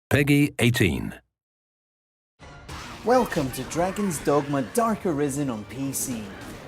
Peggy 18. Welcome to Dragon's Dogma Dark Arisen on PC.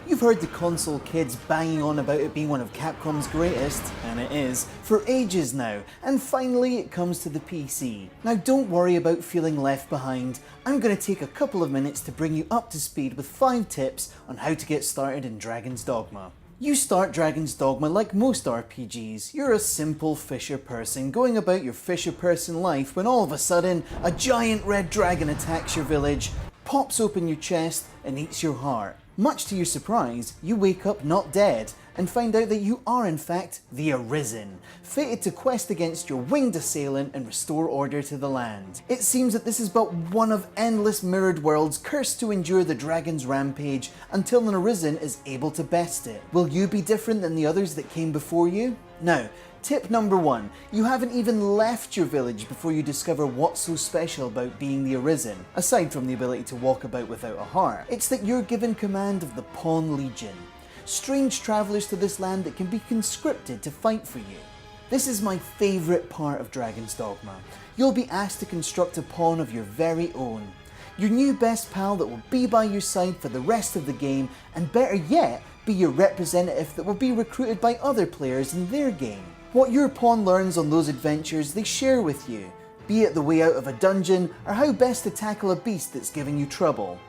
You've heard the console kids banging on about it being one of Capcom's greatest, and it is, for ages now, and finally it comes to the PC. Now don't worry about feeling left behind. I'm going to take a couple of minutes to bring you up to speed with 5 tips on how to get started in Dragon's Dogma. You start Dragon's Dogma like most RPGs. You're a simple fisher person going about your fisher person life when all of a sudden a giant red dragon attacks your village, pops open your chest and eats your heart. Much to your surprise, you wake up not dead and find out that you are in fact the Arisen, fated to quest against your winged assailant and restore order to the land. It seems that this is but one of endless mirrored worlds cursed to endure the dragon's rampage until an Arisen is able to best it. Will you be different than the others that came before you? Now, tip number 1, you haven't even left your village before you discover what's so special about being the Arisen, aside from the ability to walk about without a heart. It's that you're given command of the Pawn Legion, strange travellers to this land that can be conscripted to fight for you. This is my favourite part of Dragon's Dogma. You'll be asked to construct a pawn of your very own. Your new best pal that will be by your side for the rest of the game, and better yet, be your representative that will be recruited by other players in their game. What your pawn learns on those adventures they share with you, be it the way out of a dungeon or how best to tackle a beast that's giving you trouble.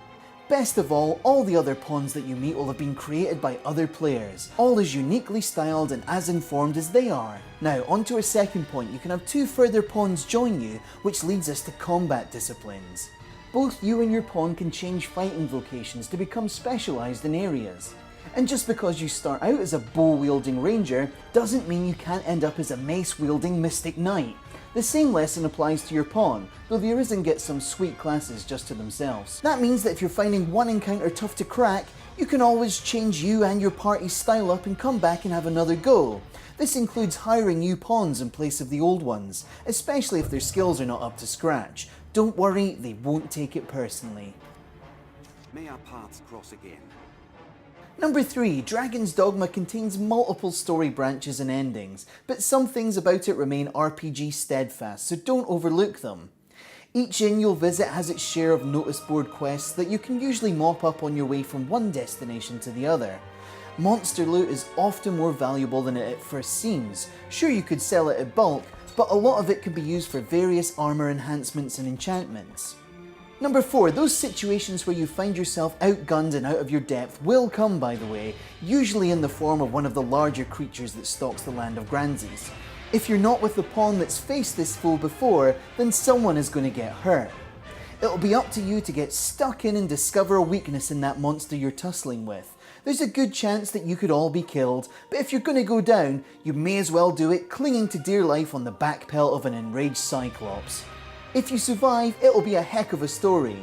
Best of all the other pawns that you meet will have been created by other players, all as uniquely styled and as informed as they are. Now, on to our second point, you can have 2 further pawns join you, which leads us to combat disciplines. Both you and your pawn can change fighting vocations to become specialised in areas. And just because you start out as a bow-wielding ranger, doesn't mean you can't end up as a mace-wielding mystic knight. The same lesson applies to your pawn, though the Arisen gets some sweet classes just to themselves. That means that if you're finding one encounter tough to crack, you can always change you and your party's style up and come back and have another go. This includes hiring new pawns in place of the old ones, especially if their skills are not up to scratch. Don't worry, they won't take it personally. May our paths cross again. Number 3, Dragon's Dogma contains multiple story branches and endings, but some things about it remain RPG steadfast, so don't overlook them. Each inn you'll visit has its share of notice board quests that you can usually mop up on your way from one destination to the other. Monster loot is often more valuable than it at first seems. Sure, you could sell it at bulk, but a lot of it can be used for various armor enhancements and enchantments. Number 4, those situations where you find yourself outgunned and out of your depth will come, by the way, usually in the form of one of the larger creatures that stalks the land of Granzes. If you're not with the pawn that's faced this foe before, then someone is going to get hurt. It'll be up to you to get stuck in and discover a weakness in that monster you're tussling with. There's a good chance that you could all be killed, but if you're going to go down, you may as well do it clinging to dear life on the back pelt of an enraged Cyclops. If you survive, it'll be a heck of a story.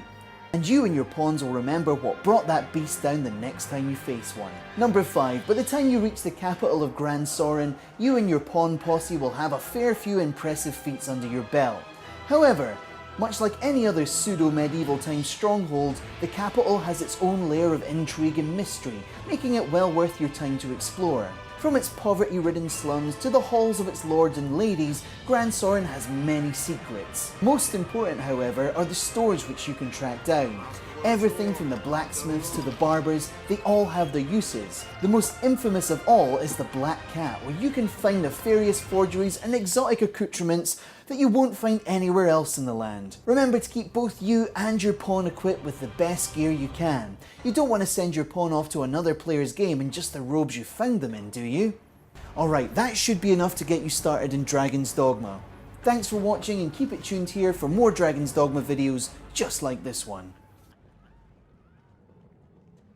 And you and your pawns will remember what brought that beast down the next time you face one. Number 5, by the time you reach the capital of Grand Sorin, you and your pawn posse will have a fair few impressive feats under your belt. However, much like any other pseudo-medieval time stronghold, the capital has its own layer of intrigue and mystery, making it well worth your time to explore. From its poverty-ridden slums to the halls of its lords and ladies, Grand Sorin has many secrets. Most important, however, are the stores which you can track down. Everything from the blacksmiths to the barbers, they all have their uses. The most infamous of all is the Black Cat, where you can find nefarious forgeries and exotic accoutrements that you won't find anywhere else in the land. Remember to keep both you and your pawn equipped with the best gear you can. You don't want to send your pawn off to another player's game in just the robes you found them in, do you? Alright, that should be enough to get you started in Dragon's Dogma. Thanks for watching and keep it tuned here for more Dragon's Dogma videos just like this one.